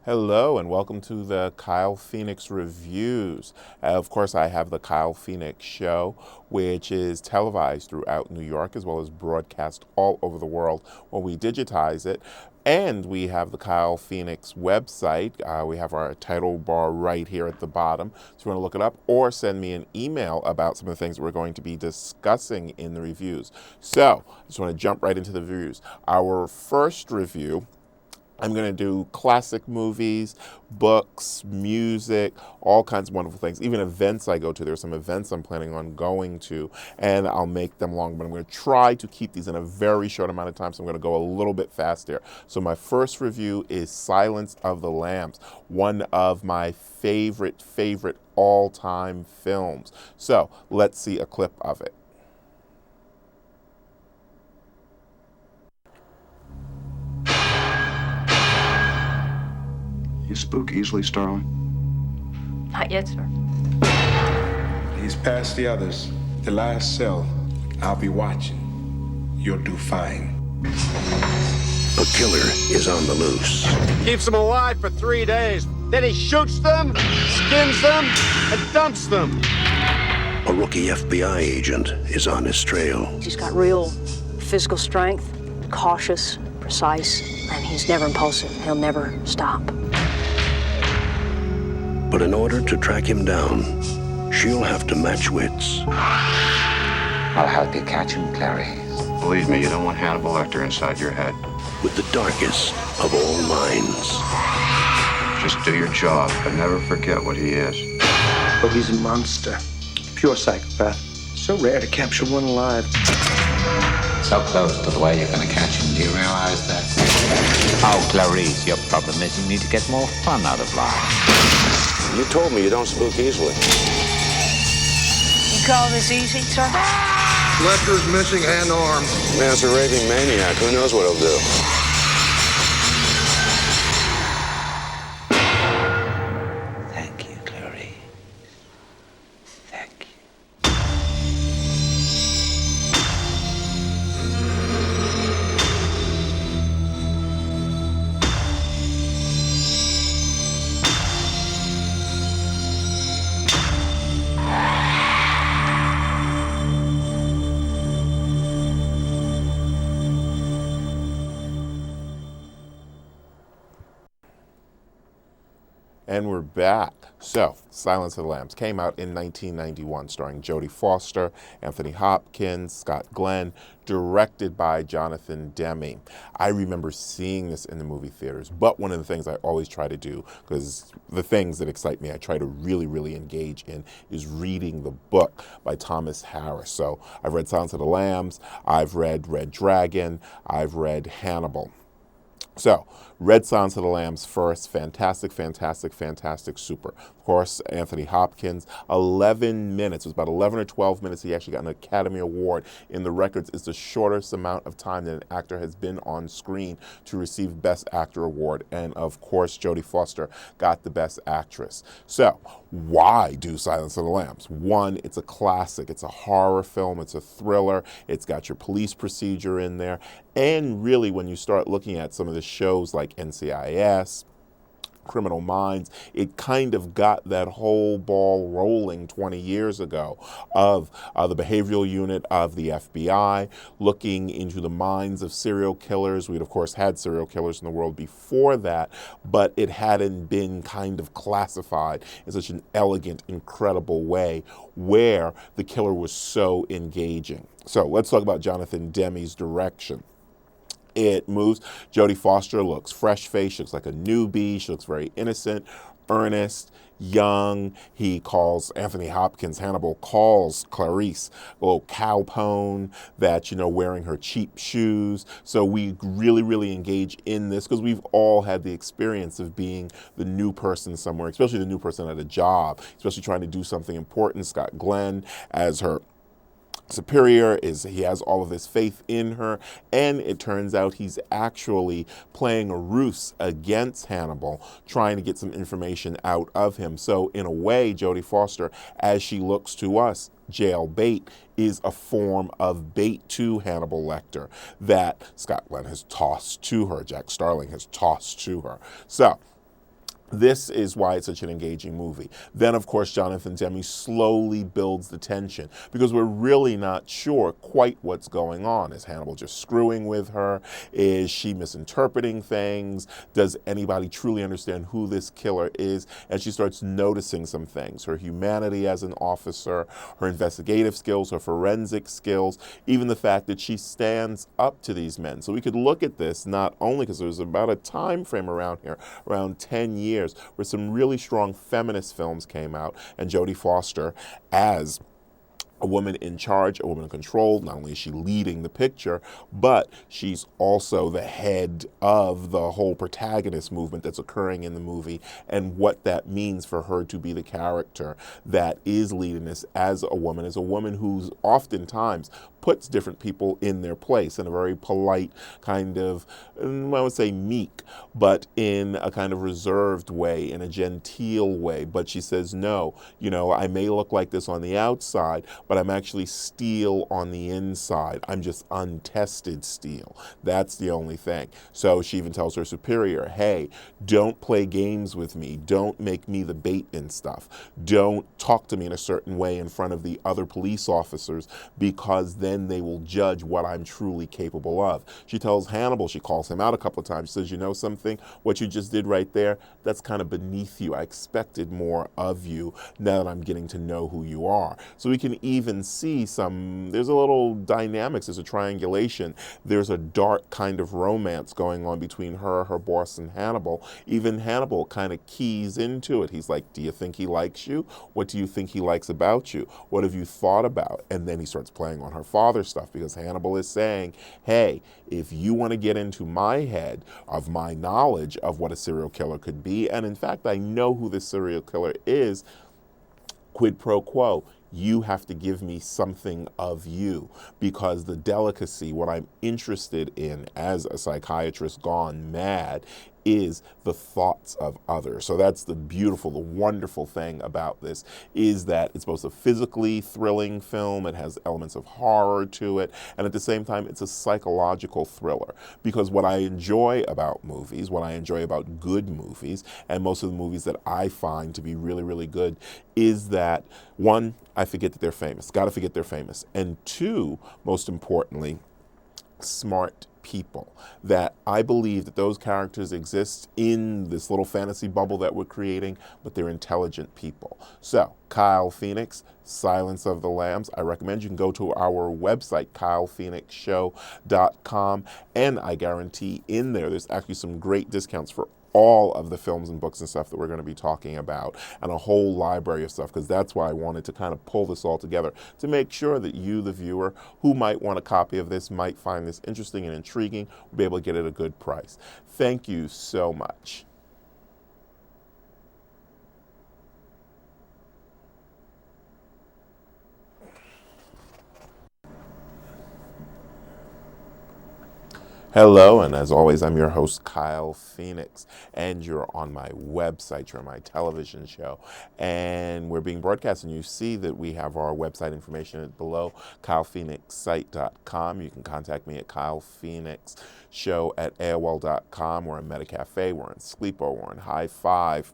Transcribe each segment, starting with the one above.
Hello and welcome to the Kyle Phoenix Reviews. Of course, I have the Kyle Phoenix Show, which is televised throughout New York as well as broadcast all over the world when we digitize it. And we have the Kyle Phoenix website. We have our title bar right here at the bottom. So if you want to look it up or send me an email about some of the things that we're going to be discussing in the reviews. So I just want to jump right into the reviews. Our first review, I'm going to do classic movies, books, music, all kinds of wonderful things, even events I go to. There are some events I'm planning on going to, and I'll make them long, but I'm going to try to keep these in a very short amount of time, so I'm going to go a little bit fast here. So my first review is Silence of the Lambs, one of my favorite all-time films. So let's see a clip of it. You spook easily, Starling? Not yet, sir. He's past the others. The last cell. I'll be watching. You'll do fine. A killer is on the loose. Keeps them alive for 3 days. Then he shoots them, skins them, and dumps them. A rookie FBI agent is on his trail. He's got real physical strength, cautious, precise, and he's never impulsive. He'll never stop. But in order to track him down, she'll have to match wits. I'll help you catch him, Clary. Believe me, you don't want Hannibal Lecter inside your head. With the darkest of all minds. Just do your job, but never forget what he is. Oh, he's a monster. Pure psychopath. So rare to capture one alive. So close to the way you're gonna catch him. Do you realize that? Oh, Clarice, your problem is you need to get more fun out of life. You told me you don't spook easily. You call this easy, sir? Lecter's missing an arm. Man's a raving maniac. Who knows what he'll do? Thank you, Clarice. Thank you. And we're back. So, Silence of the Lambs came out in 1991, starring Jodie Foster, Anthony Hopkins, Scott Glenn, directed by Jonathan Demme. I remember seeing this in the movie theaters, but one of the things I always try to do, because the things that excite me, I try to really engage in, is reading the book by Thomas Harris. So, I've read Silence of the Lambs, I've read Red Dragon, I've read Hannibal. So, read Silence of the Lambs first. Fantastic, super. Of course, Anthony Hopkins, 11 minutes. It was about 11 or 12 minutes. He actually got an Academy Award. In the records, it's the shortest amount of time that an actor has been on screen to receive Best Actor Award. And of course, Jodie Foster got the Best Actress. So, why do Silence of the Lambs? One, it's a classic. It's a horror film. It's a thriller. It's got your police procedure in there. And really, when you start looking at some of the shows like NCIS, Criminal Minds, it kind of got that whole ball rolling 20 years ago of the behavioral unit of the FBI looking into the minds of serial killers. We'd, of course, had serial killers in the world before that, but it hadn't been kind of classified in such an elegant, incredible way where the killer was so engaging. So let's talk about Jonathan Demme's direction. It moves. Jodie Foster looks fresh-faced. She looks like a newbie. She looks very innocent, earnest, young. He calls Anthony Hopkins, Hannibal, calls Clarice a little cowpone that, wearing her cheap shoes. So we really engage in this because we've all had the experience of being the new person somewhere, especially the new person at a job, especially trying to do something important. Scott Glenn as her superior he has all of this faith in her, and it turns out he's actually playing a ruse against Hannibal, trying to get some information out of him. So in a way, Jodie Foster, as she looks to us, jail bait is a form of bait to Hannibal Lecter that Scott Glenn has tossed to her, Jack Starling has tossed to her. So This is why it's such an engaging movie. Then, of course, Jonathan Demme slowly builds the tension because we're really not sure quite what's going on. Is Hannibal just screwing with her? Is she misinterpreting things? Does anybody truly understand who this killer is? And she starts noticing some things. Her humanity as an officer, her investigative skills, her forensic skills, even the fact that she stands up to these men. So we could look at this not only because there's about a time frame around here, around 10 years, where some really strong feminist films came out, and Jodie Foster as a woman in charge, a woman in control. Not only is she leading the picture, but she's also the head of the whole protagonist movement that's occurring in the movie, and what that means for her to be the character that is leading this as a woman who's oftentimes puts different people in their place in a very polite kind of, I would say meek, but in a kind of reserved way, in a genteel way. But she says, no, I may look like this on the outside, but I'm actually steel on the inside. I'm just untested steel. That's the only thing. So she even tells her superior, hey, don't play games with me. Don't make me the bait and stuff. Don't talk to me in a certain way in front of the other police officers, because then they will judge what I'm truly capable of. She tells Hannibal, she calls him out a couple of times. She says, you know something? What you just did right there, that's kind of beneath you. I expected more of you now that I'm getting to know who you are. So we can even see there's a little dynamics, there's a triangulation, there's a dark kind of romance going on between her boss, and Hannibal. Even Hannibal kind of keys into it. He's like, do you think he likes you? What do you think he likes about you? What have you thought about? And then he starts playing on her father stuff, because Hannibal is saying, hey, if you want to get into my head of my knowledge of what a serial killer could be, and in fact I know who this serial killer is, quid pro quo, you have to give me something of you, because the delicacy, what I'm interested in as a psychiatrist gone mad, is the thoughts of others. So that's the beautiful, the wonderful thing about this, is that it's both a physically thrilling film, it has elements of horror to it, and at the same time it's a psychological thriller. Because what I enjoy about movies, what I enjoy about good movies, and most of the movies that I find to be really, really good, is that, one, I forget that they're famous. Gotta forget they're famous. And two, most importantly, smart people. That I believe that those characters exist in this little fantasy bubble that we're creating, but they're intelligent people. So, Kyle Phoenix, Silence of the Lambs. I recommend you can go to our website, kylephoenixshow.com, and I guarantee in there's actually some great discounts for all of the films and books and stuff that we're going to be talking about, and a whole library of stuff, because that's why I wanted to kind of pull this all together, to make sure that you, the viewer, who might want a copy of this, might find this interesting and intriguing, will be able to get it at a good price. Thank you so much. Hello, and as always, I'm your host, Kyle Phoenix, and you're on my website, you're on my television show, and we're being broadcast, and you see that we have our website information below, kylephoenixsite.com. You can contact me at kylephoenixshow@aol.com. We're in Metacafe, we're in Sleepo, we're in High Five.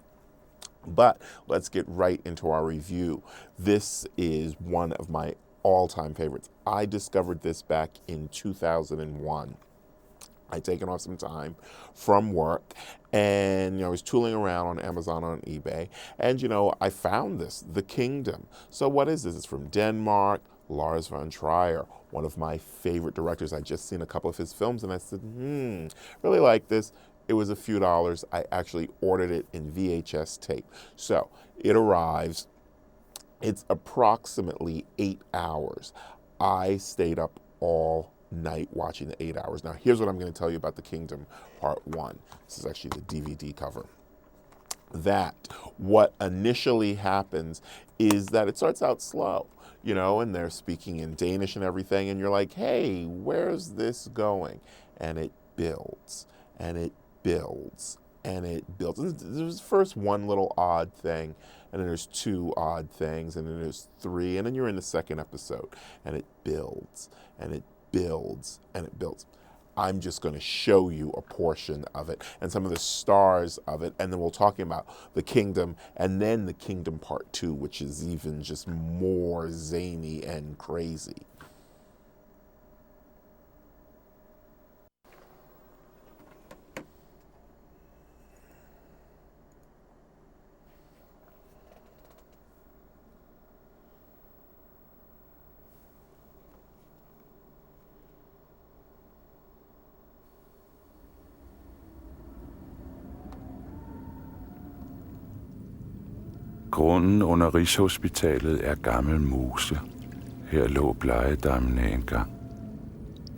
But let's get right into our review. This is one of my all-time favorites. I discovered this back in 2001. I'd taken off some time from work, and I was tooling around on Amazon, on eBay, and I found this, The Kingdom. So what is this? It's from Denmark, Lars von Trier, one of my favorite directors. I just seen a couple of his films, and I said, really like this. It was a few dollars. I actually ordered it in VHS tape. So it arrives. It's approximately 8 hours. I stayed up all night watching the 8 hours. Now, here's what I'm going to tell you about The Kingdom Part 1. This is actually the DVD cover. That what initially happens is that it starts out slow, and they're speaking in Danish and everything, and you're like, hey, where's this going? And it builds, and it builds, and it builds. And there's first one little odd thing, and then there's two odd things, and then there's three, and then you're in the second episode, and it builds, and it builds, and it builds. I'm just going to show you a portion of it and some of the stars of it, and then we'll talk about the kingdom, and then the kingdom part 2, which is even just more zany and crazy. Grunden under Rigshospitalet er gammel mose. Her lå blejedammene engang.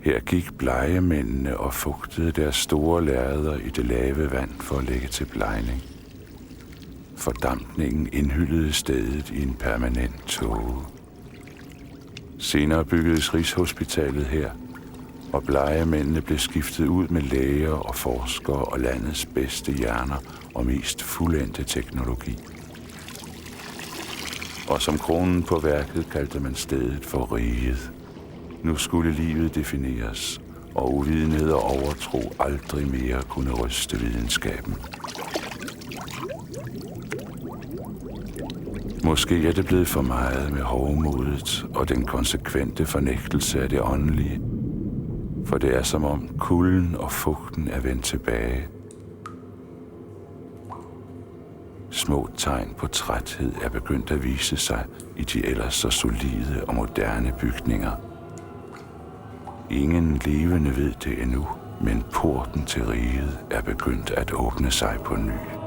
Her gik blegemændene og fugtede deres store lærreder i det lave vand for at lægge til blegning. Fordampningen indhyllede stedet i en permanent tåge. Senere byggedes Rigshospitalet her, og blegemændene blev skiftet ud med læger og forskere og landets bedste hjerner og mest fuldendte teknologi. Og som kronen på værket kaldte man stedet for riget. Nu skulle livet defineres, og uvidenhed og overtro aldrig mere kunne ryste videnskaben. Måske er det blevet for meget med hovmodet og den konsekvente fornægtelse af det åndelige, for det er som om kulden og fugten er vendt tilbage. Små tegn på træthed er begyndt at vise sig i de ellers så solide og moderne bygninger. Ingen levende ved det endnu, men porten til riget er begyndt at åbne sig på ny.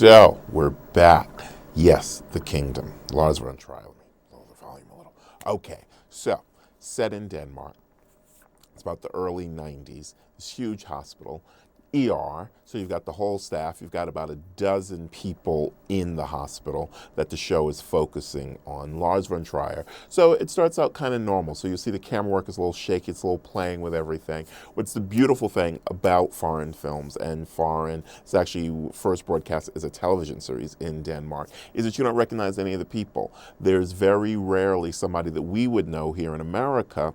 So, we're back. Yes, the kingdom. Lars von Trier. Let me lower the volume a little. Okay, so, set in Denmark. It's about the early 90s. This huge hospital. ER, so you've got the whole staff. You've got about a dozen people in the hospital that the show is focusing on. Lars von Trier. So it starts out kind of normal. So you see the camera work is a little shaky. It's a little playing with everything. What's the beautiful thing about foreign films and foreign, it's actually first broadcast as a television series in Denmark, is that you don't recognize any of the people. There's very rarely somebody that we would know here in America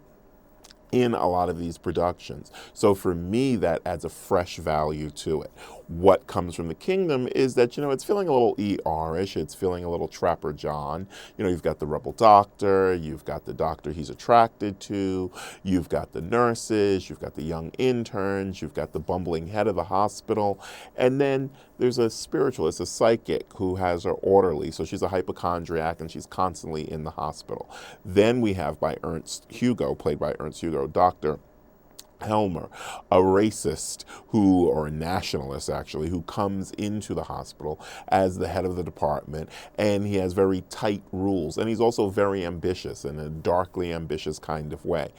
in a lot of these productions. So for me, that adds a fresh value to it. What comes from the kingdom is that, it's feeling a little ER-ish, it's feeling a little Trapper John. You've got the rebel doctor, you've got the doctor he's attracted to, you've got the nurses, you've got the young interns, you've got the bumbling head of the hospital, and then there's a spiritualist, a psychic, who has her orderly, so she's a hypochondriac and she's constantly in the hospital. Then we have by Ernst Hugo, played by Ernst Hugo, Dr. Helmer, a racist or a nationalist actually, who comes into the hospital as the head of the department, and he has very tight rules, and he's also very ambitious in a darkly ambitious kind of way.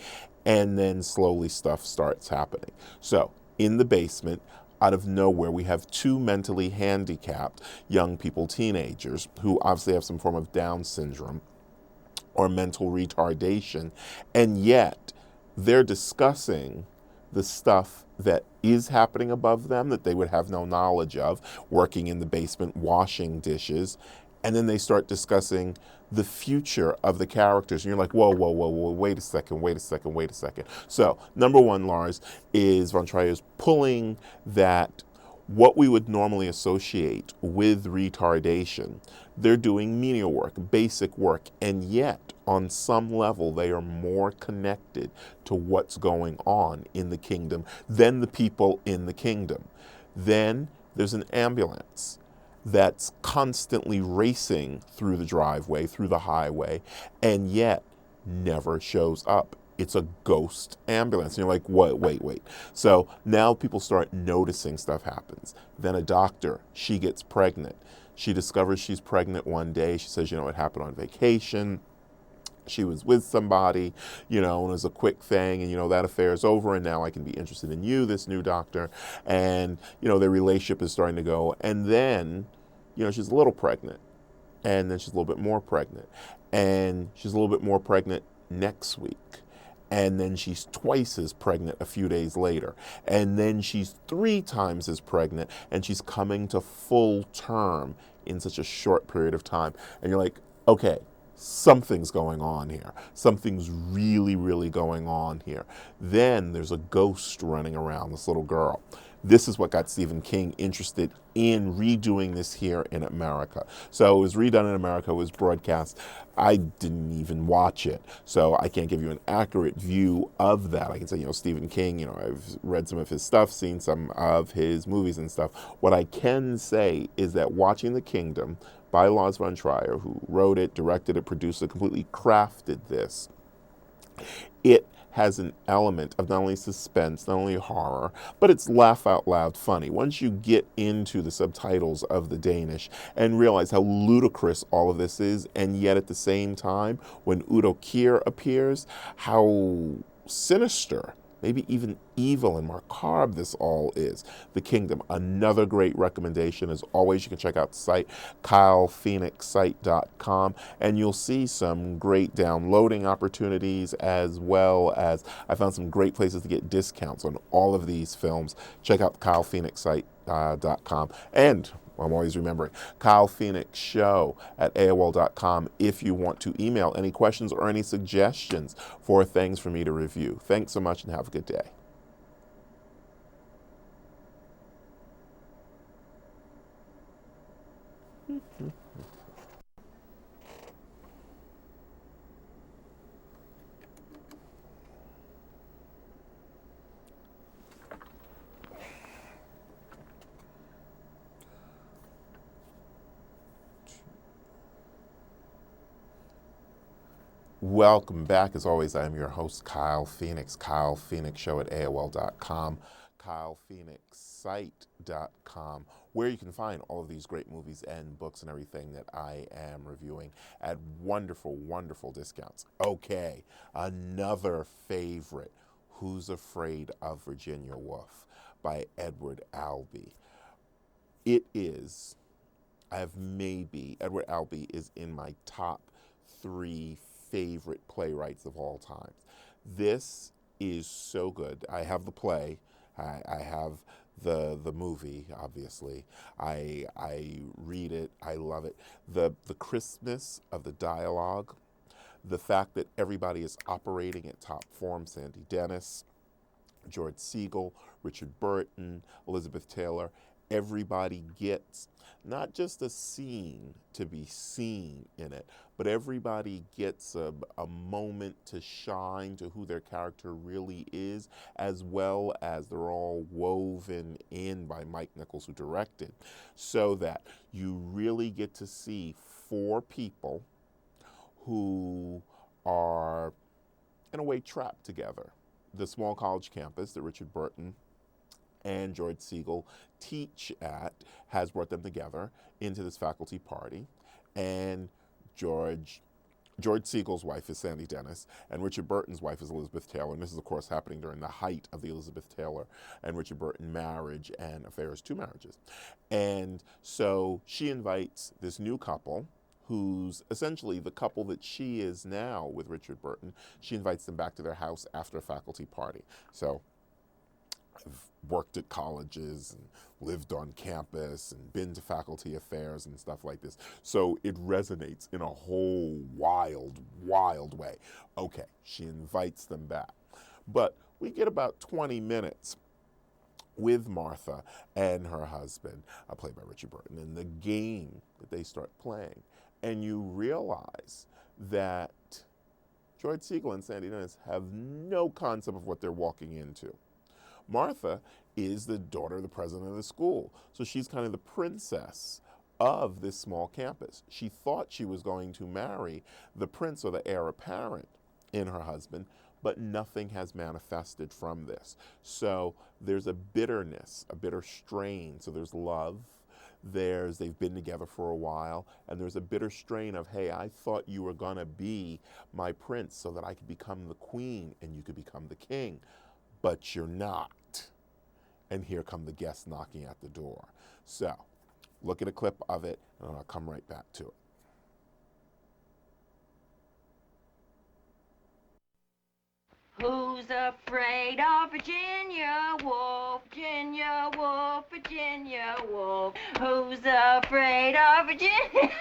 And then slowly stuff starts happening. So in the basement, out of nowhere, we have two mentally handicapped young people, teenagers, who obviously have some form of Down syndrome or mental retardation, and yet they're discussing the stuff that is happening above them that they would have no knowledge of, working in the basement, washing dishes, and then they start discussing the future of the characters. And you're like, whoa, wait a second. So, number one, Lars, is von Trier is pulling that what we would normally associate with retardation, they're doing menial work, basic work, and yet on some level they are more connected to what's going on in the kingdom than the people in the kingdom. Then there's an ambulance that's constantly racing through the driveway, through the highway, and yet never shows up. It's a ghost ambulance. And you're like, what? Wait. So now people start noticing stuff happens. Then a doctor, she gets pregnant. She discovers she's pregnant one day. She says, it happened on vacation. She was with somebody, and it was a quick thing, and that affair is over, and now I can be interested in you, this new doctor. And, their relationship is starting to go. And then, she's a little pregnant. And then she's a little bit more pregnant. And she's a little bit more pregnant next week. And then she's twice as pregnant a few days later. And then she's 3 times as pregnant, and she's coming to full term in such a short period of time. And you're like, okay, something's going on here. Something's really, really going on here. Then there's a ghost running around this little girl. This is what got Stephen King interested in redoing this here in America. So it was redone in America, it was broadcast. I didn't even watch it, so I can't give you an accurate view of that. I can say, Stephen King, I've read some of his stuff, seen some of his movies and stuff. What I can say is that watching The Kingdom by Lars von Trier, who wrote it, directed it, produced it, completely crafted this, it has an element of not only suspense, not only horror, but it's laugh out loud funny. Once you get into the subtitles of the Danish and realize how ludicrous all of this is, and yet at the same time, when Udo Kier appears, how sinister, maybe even evil and macabre this all is. The Kingdom, another great recommendation. As always, you can check out the site, kylephoenixsite.com, and you'll see some great downloading opportunities, as well as I found some great places to get discounts on all of these films. Check out kylephoenixsite.com. And I'm always remembering, Kyle Phoenix Show at AOL.com if you want to email any questions or any suggestions for things for me to review. Thanks so much and have a good day. Welcome back. As always, I am your host, Kyle Phoenix, Kyle Phoenix Show at AOL.com, kylephoenixsite.com, where you can find all of these great movies and books and everything that I am reviewing at wonderful, wonderful discounts. Okay, another favorite, Who's Afraid of Virginia Woolf by Edward Albee. Edward Albee is in my top 3 favorite playwrights of all time. This is so good. I have the play. I have the movie, obviously. I read it. I love it. The crispness of the dialogue, the fact that everybody is operating at top form, Sandy Dennis, George Siegel, Richard Burton, Elizabeth Taylor, everybody gets not just a scene to be seen in it, but everybody gets a moment to shine to who their character really is, as well as they're all woven in by Mike Nichols, who directed, so that you really get to see 4 people who are, in a way, trapped together. The small college campus that Richard Burton and George Siegel teach at has brought them together into this faculty party. And George Siegel's wife is Sandy Dennis, and Richard Burton's wife is Elizabeth Taylor. And this is, of course, happening during the height of the Elizabeth Taylor and Richard Burton marriage and affairs, 2 marriages. And so she invites this new couple, who's essentially the couple that she is now with Richard Burton. She invites them back to their house after a faculty party. So I've worked at colleges and lived on campus and been to faculty affairs and stuff like this. So it resonates in a whole wild, wild way. Okay, she invites them back. But we get about 20 minutes with Martha and her husband, played by Richard Burton, and the game that they start playing. And you realize that George Siegel and Sandy Dennis have no concept of what they're walking into. Martha is the daughter of the president of the school, so she's kind of the princess of this small campus. She thought she was going to marry the prince or the heir apparent in her husband, but nothing has manifested from this. So there's a bitterness, a bitter strain. So there's love, they've been together for a while, and there's a bitter strain of, hey, I thought you were gonna be my prince so that I could become the queen and you could become the king, but you're not. And here come the guests knocking at the door. So look at a clip of it, and I'll come right back to it. Who's afraid of Virginia Woolf? Virginia Woolf, Virginia Woolf. Who's afraid of Virginia?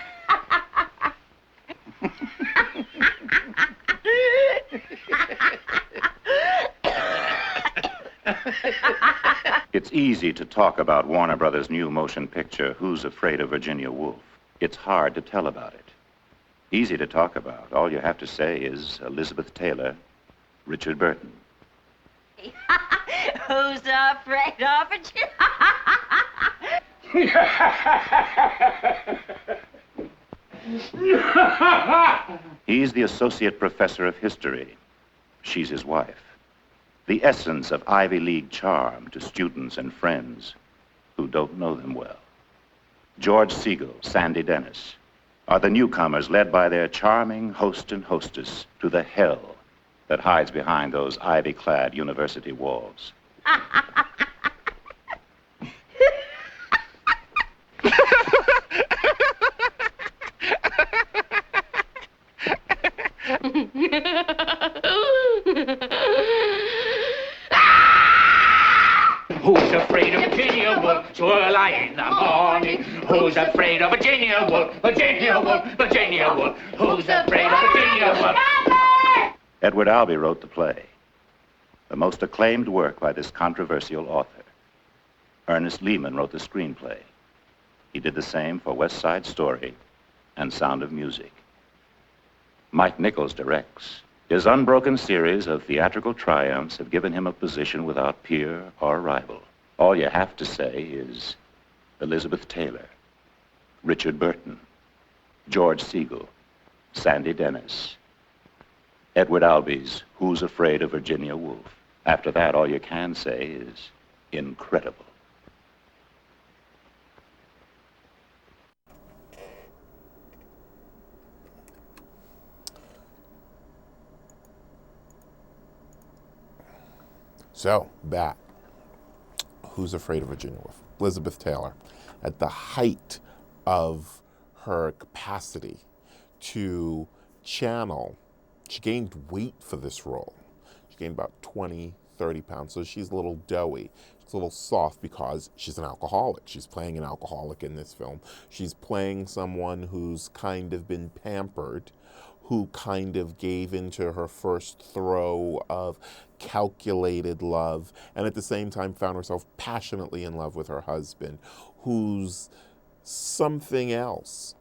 It's easy to talk about Warner Brothers' new motion picture, Who's Afraid of Virginia Woolf? It's hard to tell about it. Easy to talk about. All you have to say is Elizabeth Taylor, Richard Burton. Who's afraid of Virginia? He's the associate professor of history. She's his wife. The essence of Ivy League charm to students and friends who don't know them well. George Siegel, Sandy Dennis are the newcomers led by their charming host and hostess to the hell that hides behind those ivy-clad university walls. Who's afraid of Virginia Woolf? Early in the morning. Who's afraid of Virginia Woolf? Virginia Woolf, Virginia Woolf. Who's afraid of Virginia Woolf? Edward Albee wrote the play, the most acclaimed work by this controversial author. Ernest Lehman wrote the screenplay. He did the same for West Side Story and Sound of Music. Mike Nichols directs. His unbroken series of theatrical triumphs have given him a position without peer or rival. All you have to say is Elizabeth Taylor, Richard Burton, George Siegel, Sandy Dennis, Edward Albee's Who's Afraid of Virginia Woolf. After that, all you can say is incredible. So, back. Who's Afraid of Virginia Woolf? Elizabeth Taylor, at the height of her capacity to channel, she gained weight for this role. She gained about 20, 30 pounds, so she's a little doughy. She's a little soft because she's an alcoholic. She's playing an alcoholic in this film. She's playing someone who's kind of been pampered, who kind of gave into her first throw of calculated love, and at the same time found herself passionately in love with her husband, who's something else.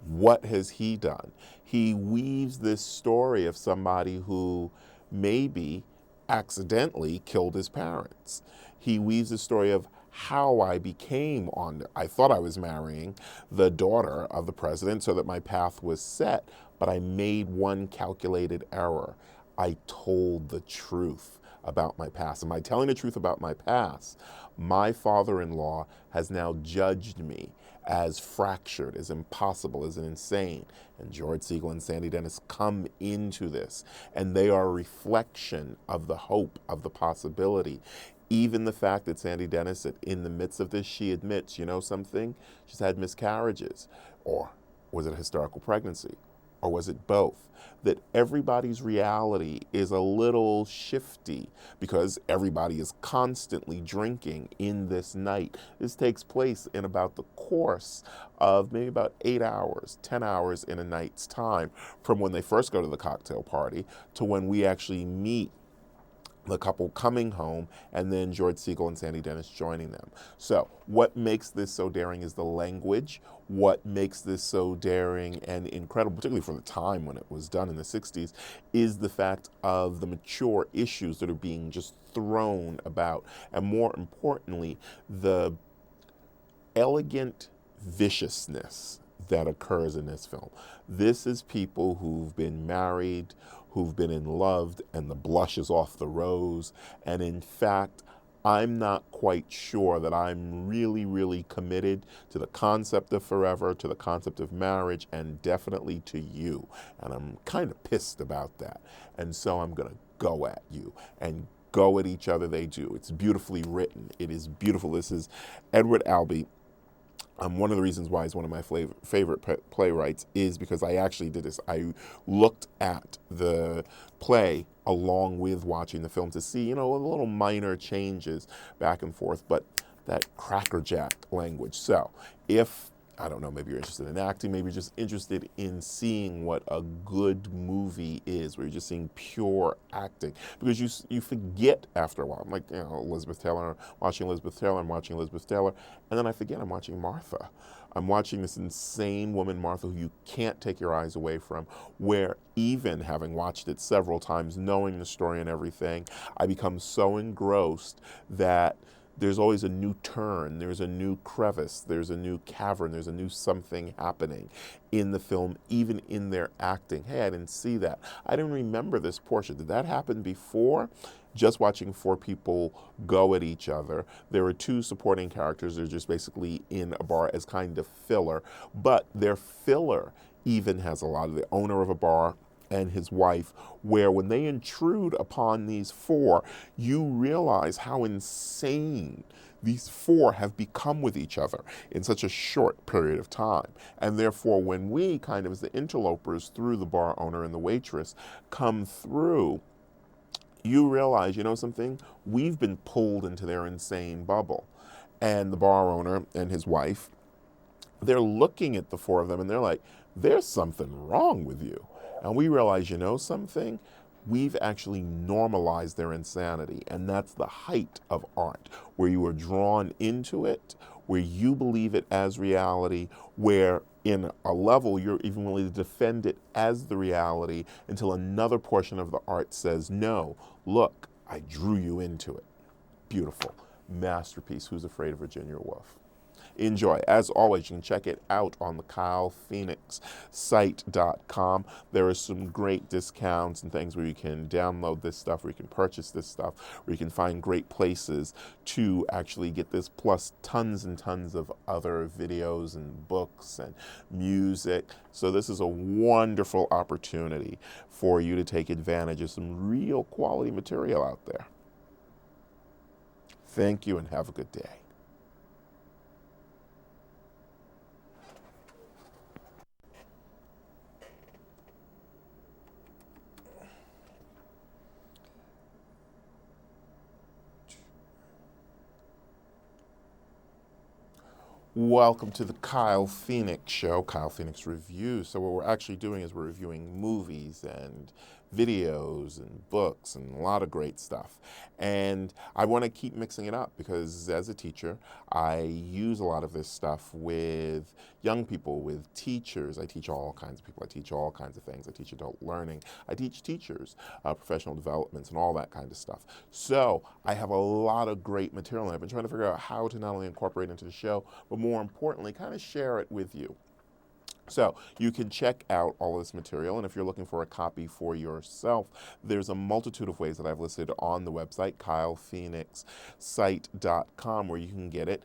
What has he done? He weaves this story of somebody who maybe accidentally killed his parents. He weaves the story of how I became I thought I was marrying the daughter of the president so that my path was set, but I made one calculated error. I told the truth about my past. And by telling the truth about my past, my father-in-law has now judged me as fractured, as impossible, as insane. And George Siegel and Sandy Dennis come into this, and they are a reflection of the hope, of the possibility. Even the fact that Sandy Dennis, in the midst of this, she admits, you know something? She's had miscarriages. Or was it a hysterical pregnancy? Or was it both? That everybody's reality is a little shifty because everybody is constantly drinking in this night. This takes place in about the course of maybe about 8 hours, 10 hours in a night's time, from when they first go to the cocktail party to when we actually meet the couple coming home, and then George Segal and Sandy Dennis joining them. So what makes this so daring is the language. What makes this so daring and incredible, particularly for the time when it was done in the 60s, is the fact of the mature issues that are being just thrown about, and more importantly, the elegant viciousness that occurs in this film. This is people who've been married, who've been in love, and the blush is off the rose. And in fact, I'm not quite sure that I'm really committed to the concept of forever, to the concept of marriage, and definitely to you. And I'm kind of pissed about that. And so I'm going to go at you, and go at each other they do. It's beautifully written. It is beautiful. This is Edward Albee. One of the reasons why he's one of my favorite playwrights is because I actually did this. I looked at the play along with watching the film to see, you know, little minor changes back and forth, but that crackerjack language. So if, I don't know, maybe you're interested in acting, maybe you're just interested in seeing what a good movie is, where you're just seeing pure acting, because you forget after a while. I'm like, you know, I'm watching Elizabeth Taylor, and then I forget I'm watching Martha. I'm watching this insane woman, Martha, who you can't take your eyes away from, where even having watched it several times, knowing the story and everything, I become so engrossed that there's always a new turn, there's a new crevice, there's a new cavern, there's a new something happening in the film, even in their acting. Hey, I didn't see that. I didn't remember this portion. Did that happen before? Just watching four people go at each other. There are two supporting characters. They're just basically in a bar as kind of filler, but their filler even has a lot of the owner of a bar and his wife, where when they intrude upon these four, you realize how insane these four have become with each other in such a short period of time. And therefore, when we, kind of as the interlopers through the bar owner and the waitress, come through, you realize, you know something? We've been pulled into their insane bubble. And the bar owner and his wife, they're looking at the four of them and they're like, there's something wrong with you. And we realize, you know something? We've actually normalized their insanity. And that's the height of art, where you are drawn into it, where you believe it as reality, where in a level you're even willing to defend it as the reality until another portion of the art says, no, look, I drew you into it. Beautiful. Masterpiece. Who's Afraid of Virginia Woolf? Enjoy. As always, you can check it out on the KylePhoenixSite.com. There are some great discounts and things where you can download this stuff, where you can purchase this stuff, where you can find great places to actually get this, plus tons and tons of other videos and books and music. So this is a wonderful opportunity for you to take advantage of some real quality material out there. Thank you and have a good day. Welcome to the Kyle Phoenix Show, Kyle Phoenix Review. So what we're actually doing is we're reviewing movies and videos and books and a lot of great stuff. And I want to keep mixing it up because as a teacher, I use a lot of this stuff with young people, with teachers. I teach all kinds of people. I teach all kinds of things. I teach adult learning. I teach teachers, professional developments and all that kind of stuff. So I have a lot of great material, and I've been trying to figure out how to not only incorporate into the show, but more importantly, kind of share it with you. So you can check out all of this material, and if you're looking for a copy for yourself, there's a multitude of ways that I've listed on the website, KylePhoenixSite.com, where you can get it.